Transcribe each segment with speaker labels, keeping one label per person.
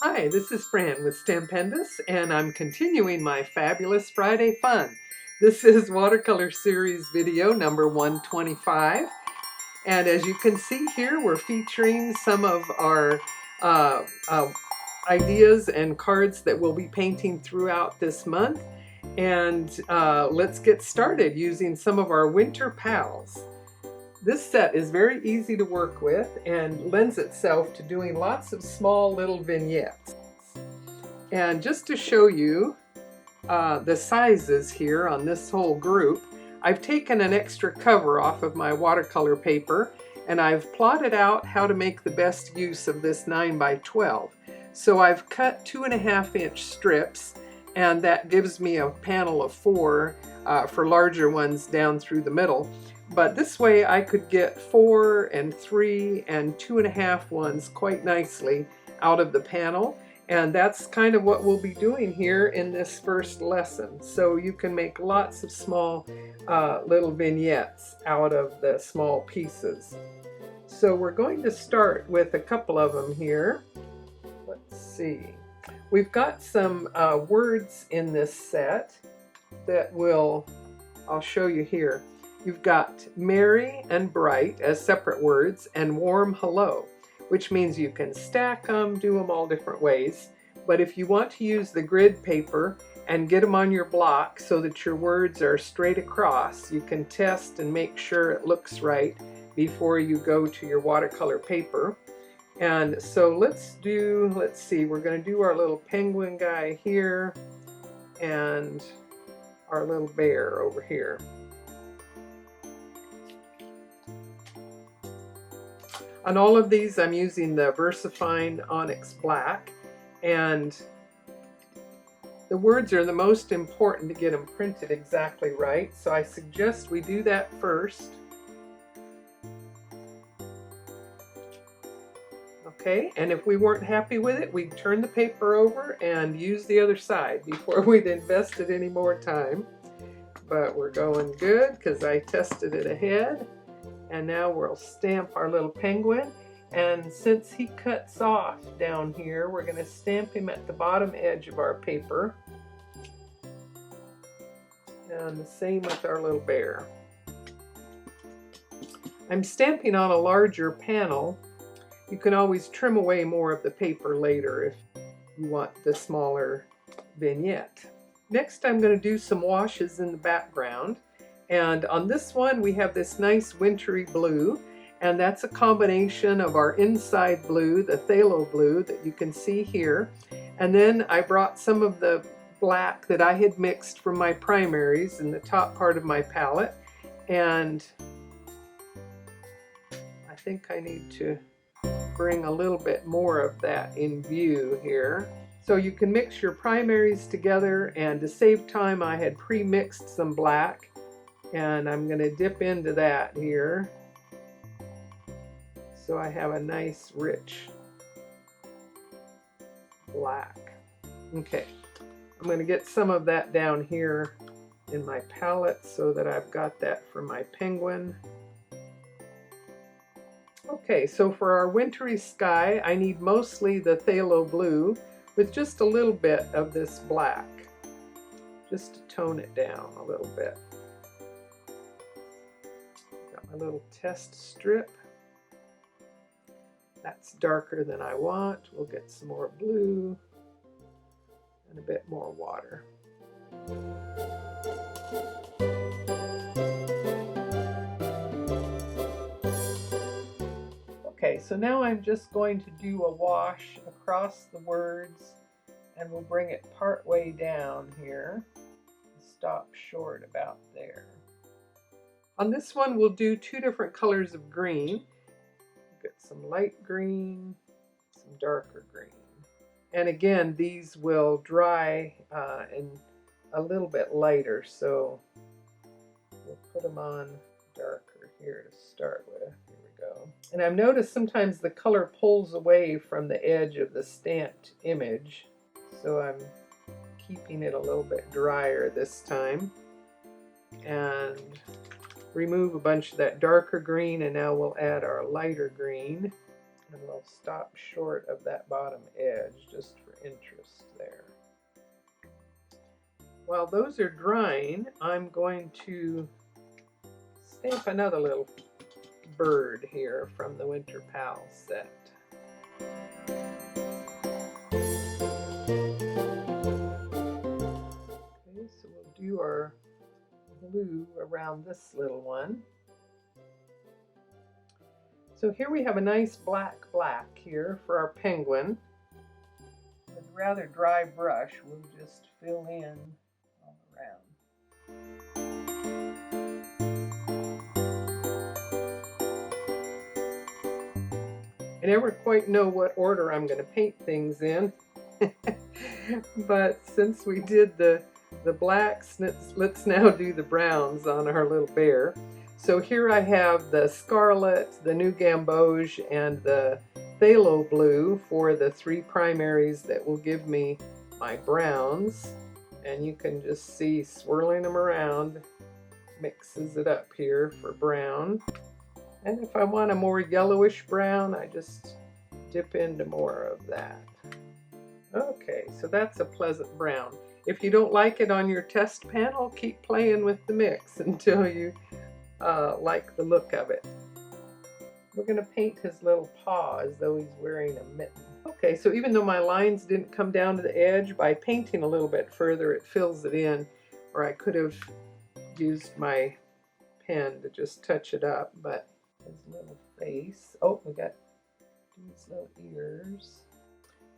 Speaker 1: Hi, this is Fran with Stampendous, and I'm continuing my fabulous Friday fun. This is watercolor series video number 125, and as you can see here, we're featuring some of our ideas and cards that we'll be painting throughout this month. And let's get started using some of our winter pals. This set is very easy to work with and lends itself to doing lots of small little vignettes. And just to show you the sizes here on this whole group, I've taken an extra cover off of my watercolor paper and I've plotted out how to make the best use of this 9x12. So I've cut 2.5-inch strips, and that gives me a panel of 4 for larger ones down through the middle. But this way I could get 4 and 3 and 2.5 ones quite nicely out of the panel. And that's kind of what we'll be doing here in this first lesson. So you can make lots of small little vignettes out of the small pieces. So we're going to start with a couple of them here. Let's see. We've got some words in this set that I'll show you here. You've got merry and bright as separate words, and warm hello, which means you can stack them, do them all different ways. But if you want to use the grid paper and get them on your block so that your words are straight across, you can test and make sure it looks right before you go to your watercolor paper. And so let's see, we're going to do our little penguin guy here and our little bear over here. On all of these, I'm using the VersaFine Onyx Black, and the words are the most important to get them printed exactly right, so I suggest we do that first. Okay, and if we weren't happy with it, we'd turn the paper over and use the other side before we'd invested any more time. But we're going good because I tested it ahead. And now we'll stamp our little penguin. And since he cuts off down here, we're going to stamp him at the bottom edge of our paper. And the same with our little bear. I'm stamping on a larger panel. You can always trim away more of the paper later if you want the smaller vignette. Next, I'm going to do some washes in the background. And on this one, we have this nice wintry blue, and that's a combination of our inside blue, the phthalo blue that you can see here. And then I brought some of the black that I had mixed from my primaries in the top part of my palette. And I think I need to bring a little bit more of that in view here. So you can mix your primaries together, and to save time, I had pre-mixed some black. And I'm going to dip into that here so I have a nice rich black. Okay, I'm going to get some of that down here in my palette so that I've got that for my penguin. Okay, so for our wintry sky, I need mostly the phthalo blue with just a little bit of this black, just to tone it down a little bit. A little test strip. That's darker than I want. We'll get some more blue and a bit more water. Okay, so now I'm just going to do a wash across the words, and we'll bring it part way down here. Stop short about there. On this one, we'll do 2 different colors of green. Get some light green, some darker green. And again, these will dry and a little bit lighter, so we'll put them on darker here to start with. Here we go. And I've noticed sometimes the color pulls away from the edge of the stamped image, so I'm keeping it a little bit drier this time. And remove a bunch of that darker green, and now we'll add our lighter green. And we'll stop short of that bottom edge just for interest there. While those are drying, I'm going to stamp another little bird here from the Winter Pals set. Okay, so we'll do our blue around this little one. So here we have a nice black here for our penguin. With a rather dry brush, we'll just fill in all around. I never quite know what order I'm going to paint things in, but since we did the blacks, let's now do the browns on our little bear. So here I have the scarlet, the new gamboge, and the phthalo blue for the three primaries that will give me my browns. And you can just see swirling them around mixes it up here for brown. And if I want a more yellowish brown, I just dip into more of that. Okay, so that's a pleasant brown. If you don't like it on your test panel, keep playing with the mix until you like the look of it. We're going to paint his little paw as though he's wearing a mitten. Okay, so even though my lines didn't come down to the edge, by painting a little bit further it fills it in, or I could have used my pen to just touch it up, but his little face. Oh, we got these little ears.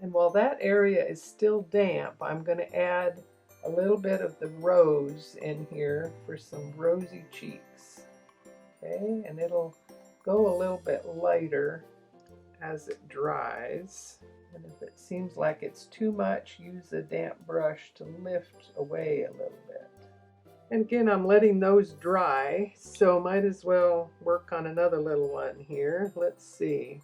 Speaker 1: And while that area is still damp, I'm going to add a little bit of the rose in here for some rosy cheeks. Okay, and it'll go a little bit lighter as it dries. And if it seems like it's too much, use a damp brush to lift away a little bit. And again, I'm letting those dry, so might as well work on another little one here. Let's see.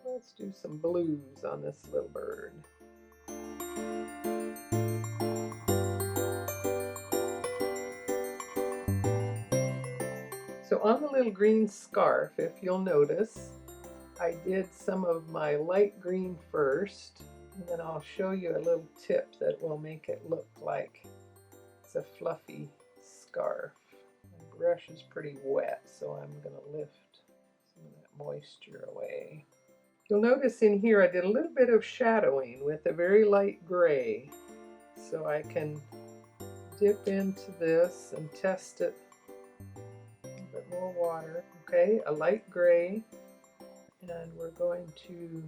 Speaker 1: Let's do some blues on this little bird. So on the little green scarf, if you'll notice, I did some of my light green first, and then I'll show you a little tip that will make it look like it's a fluffy scarf. My brush is pretty wet, so I'm going to lift some of that moisture away. You'll notice in here I did a little bit of shadowing with a very light gray, so I can dip into this and test it. A little bit more water. Okay, a light gray, and we're going to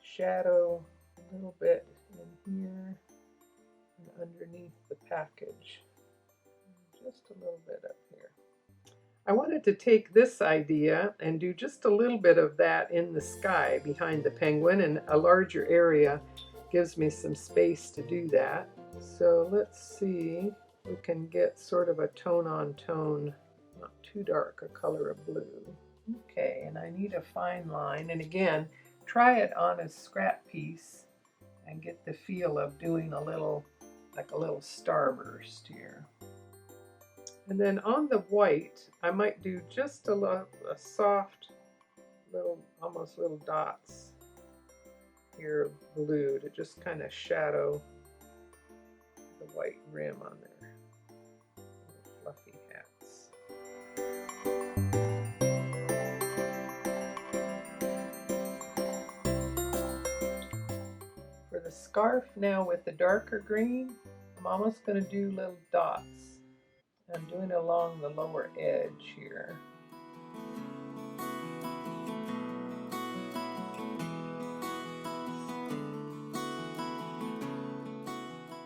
Speaker 1: shadow a little bit in here and underneath the package. Just a little bit up here. I wanted to take this idea and do just a little bit of that in the sky behind the penguin, and a larger area gives me some space to do that. So let's see, we can get sort of a tone on tone, not too dark a color of blue. Okay, and I need a fine line, and again, try it on a scrap piece and get the feel of doing a little, like a little starburst here. And then on the white, I might do just a soft little, almost little dots here of blue to just kind of shadow the white rim on there. Little fluffy hats. For the scarf now with the darker green, I'm almost going to do little dots. I'm doing it along the lower edge here.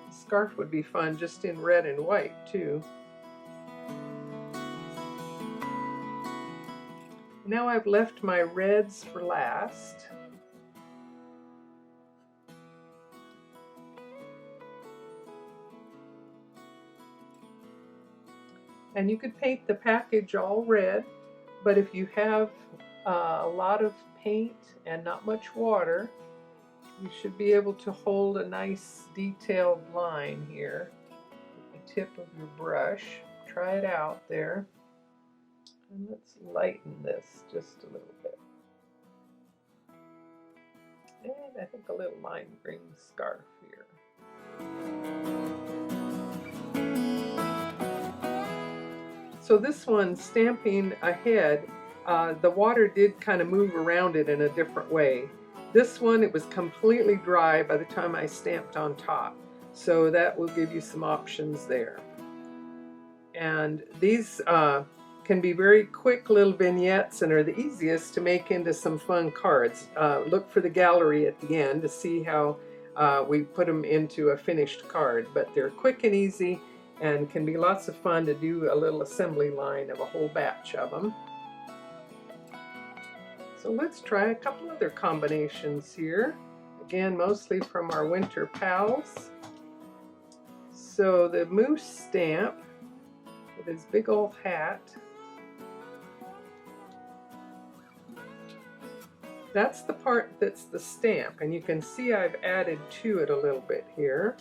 Speaker 1: Scarf would be fun just in red and white too. Now I've left my reds for last. And you could paint the package all red, but if you have a lot of paint and not much water, you should be able to hold a nice detailed line here with the tip of your brush. Try it out there. And let's lighten this just a little bit. And I think a little lime green scarf here. So this one, stamping ahead, the water did kind of move around it in a different way. This one, it was completely dry by the time I stamped on top. So that will give you some options there. And these can be very quick little vignettes and are the easiest to make into some fun cards. Look for the gallery at the end to see how we put them into a finished card, but they're quick and easy and can be lots of fun to do a little assembly line of a whole batch of them. So let's try a couple other combinations here. Again, mostly from our Winter Pals. So the moose stamp with his big old hat. That's the part that's the stamp, and you can see I've added to it a little bit here.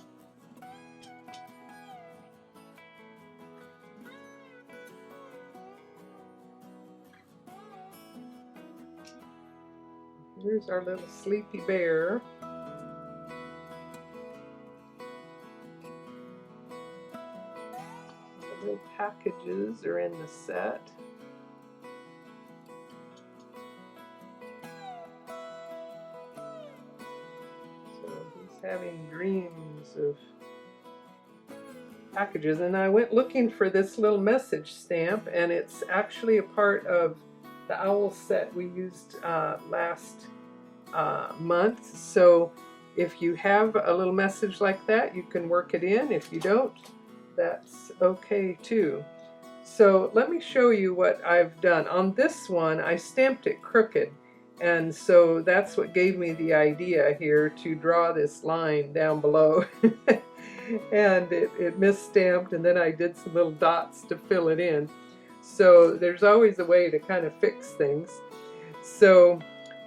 Speaker 1: Here's our little sleepy bear. The little packages are in the set. So he's having dreams of packages, and I went looking for this little message stamp, and it's actually a part of the owl set we used last month. So if you have a little message like that, you can work it in. If you don't, that's okay too. So let me show you what I've done. On this one, I stamped it crooked, and so that's what gave me the idea here to draw this line down below. And it misstamped, and then I did some little dots to fill it in. So there's always a way to kind of fix things. So,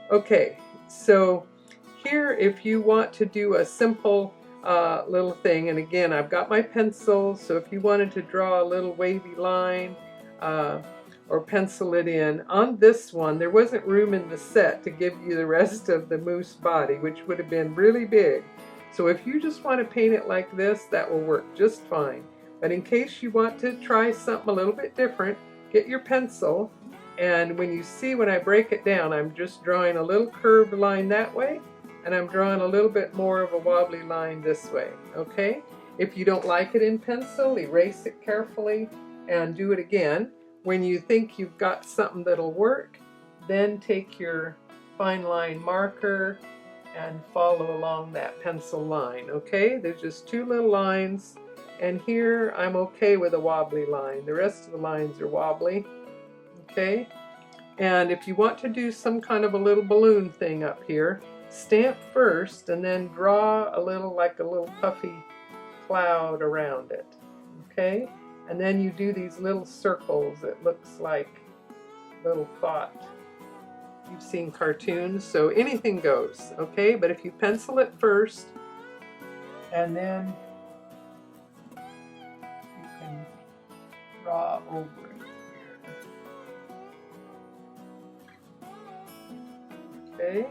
Speaker 1: okay, so here if you want to do a simple little thing, and again I've got my pencil, so if you wanted to draw a little wavy line or pencil it in, on this one there wasn't room in the set to give you the rest of the moose body, which would have been really big. So if you just want to paint it like this, that will work just fine. But in case you want to try something a little bit different, get your pencil, and when you see when I break it down, I'm just drawing a little curved line that way, and I'm drawing a little bit more of a wobbly line this way, okay? If you don't like it in pencil, erase it carefully and do it again. When you think you've got something that'll work, then take your fine line marker and follow along that pencil line, okay? There's just two little lines, and here I'm okay with a wobbly line. The rest of the lines are wobbly, okay? And if you want to do some kind of a little balloon thing up here, stamp first and then draw a little, like a little puffy cloud around it, okay? And then you do these little circles. It looks like little thought. You've seen cartoons, so anything goes, okay? But if you pencil it first, and then you can draw over it here. Okay?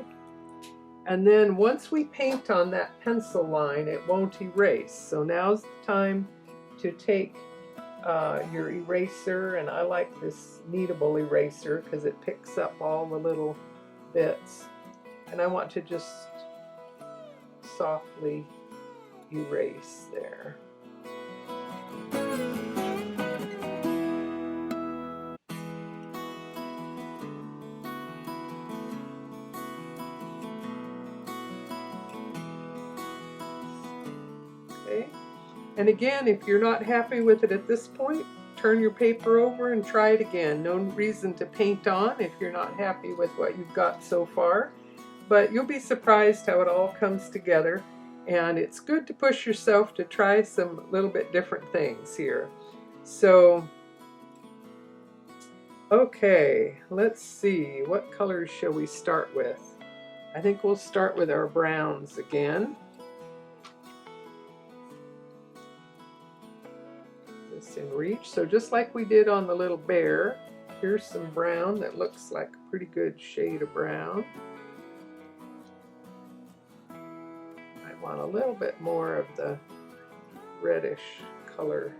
Speaker 1: And then once we paint on that pencil line, it won't erase. So now's the time to take your eraser, and I like this kneadable eraser because it picks up all the little bits, and I want to just softly erase there. Okay. And again, if you're not happy with it at this point, turn your paper over and try it again. No reason to paint on if you're not happy with what you've got so far. But you'll be surprised how it all comes together. And it's good to push yourself to try some little bit different things here. So, okay, let's see. What colors shall we start with? I think we'll start with our browns again. In reach. So just like we did on the little bear, here's some brown that looks like a pretty good shade of brown. want a little bit more of the reddish color.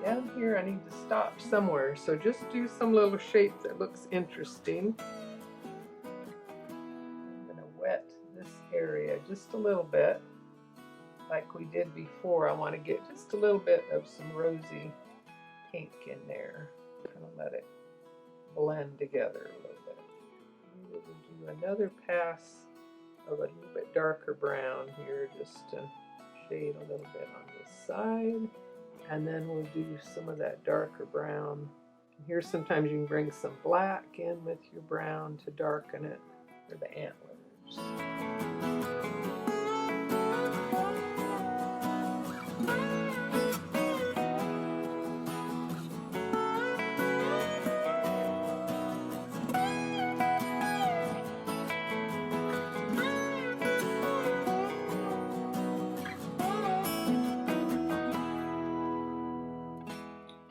Speaker 1: Down here I need to stop somewhere, so just do some little shape that looks interesting. I'm going to wet this area just a little bit, like we did before. I want to get just a little bit of some rosy pink in there, kind of let it blend together a little bit. Maybe we'll do another pass of a little bit darker brown here, just to shade a little bit on this side, and then we'll do some of that darker brown. Here sometimes you can bring some black in with your brown to darken it for the antlers.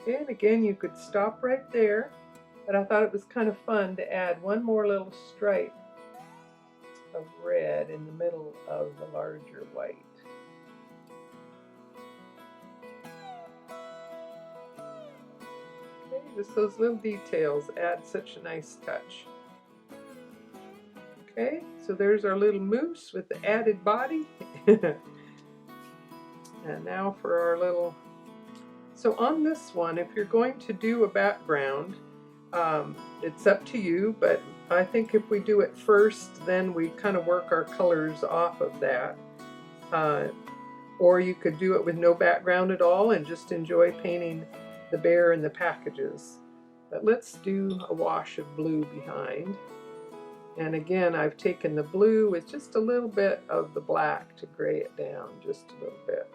Speaker 1: And again, you could stop right there, but I thought it was kind of fun to add one more little stripe of red in the middle of the larger white. Okay, just those little details add such a nice touch. Okay, so there's our little moose with the added body. And now for our little... So on this one, if you're going to do a background, it's up to you, but I think if we do it first, then we kind of work our colors off of that. Or you could do it with no background at all and just enjoy painting the bear and the packages. But let's do a wash of blue behind. And again, I've taken the blue with just a little bit of the black to gray it down just a little bit.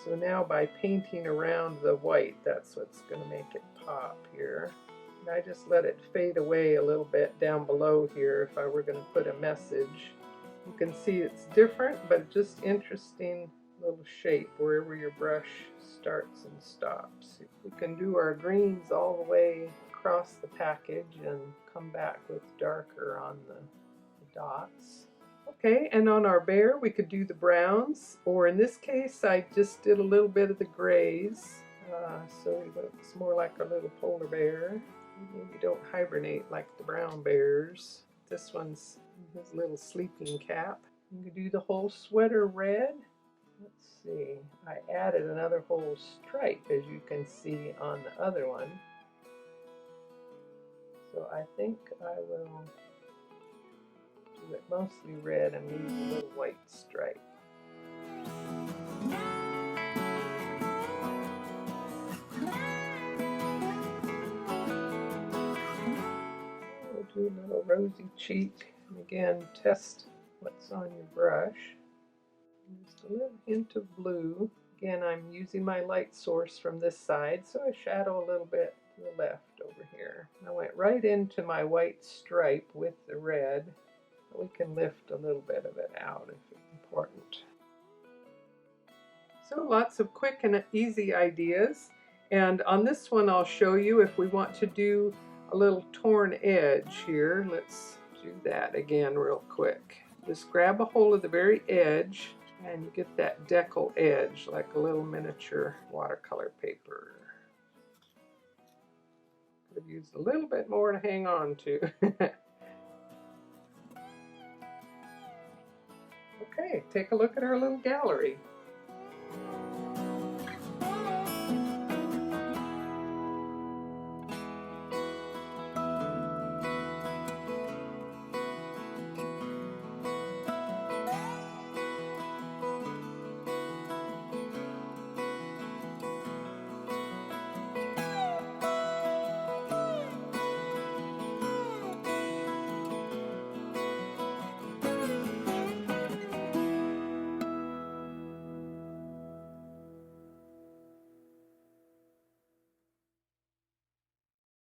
Speaker 1: So now by painting around the white, that's what's going to make it pop here. And I just let it fade away a little bit down below here if I were going to put a message. You can see it's different, but just interesting little shape wherever your brush starts and stops. We can do our greens all the way across the package and come back with darker on the dots. Okay, and on our bear we could do the browns, or in this case I just did a little bit of the grays, so he looks more like a little polar bear. Maybe don't hibernate like the brown bears. This one's his little sleeping cap. You could do the whole sweater red. Let's see, I added another whole stripe, as you can see on the other one. So I think I will do it mostly red and leave a little white stripe. We'll do a little rosy cheek, and again test what's on your brush. Just a little hint of blue. Again, I'm using my light source from this side, so I shadow a little bit to the left over here. I went right into my white stripe with the red. We can lift a little bit of it out if it's important. So lots of quick and easy ideas. And on this one I'll show you if we want to do a little torn edge here. Let's do that again real quick. Just grab a hold of the very edge and you get that decal edge like a little miniature watercolor paper. Could have used a little bit more to hang on to. Okay, take a look at our little gallery.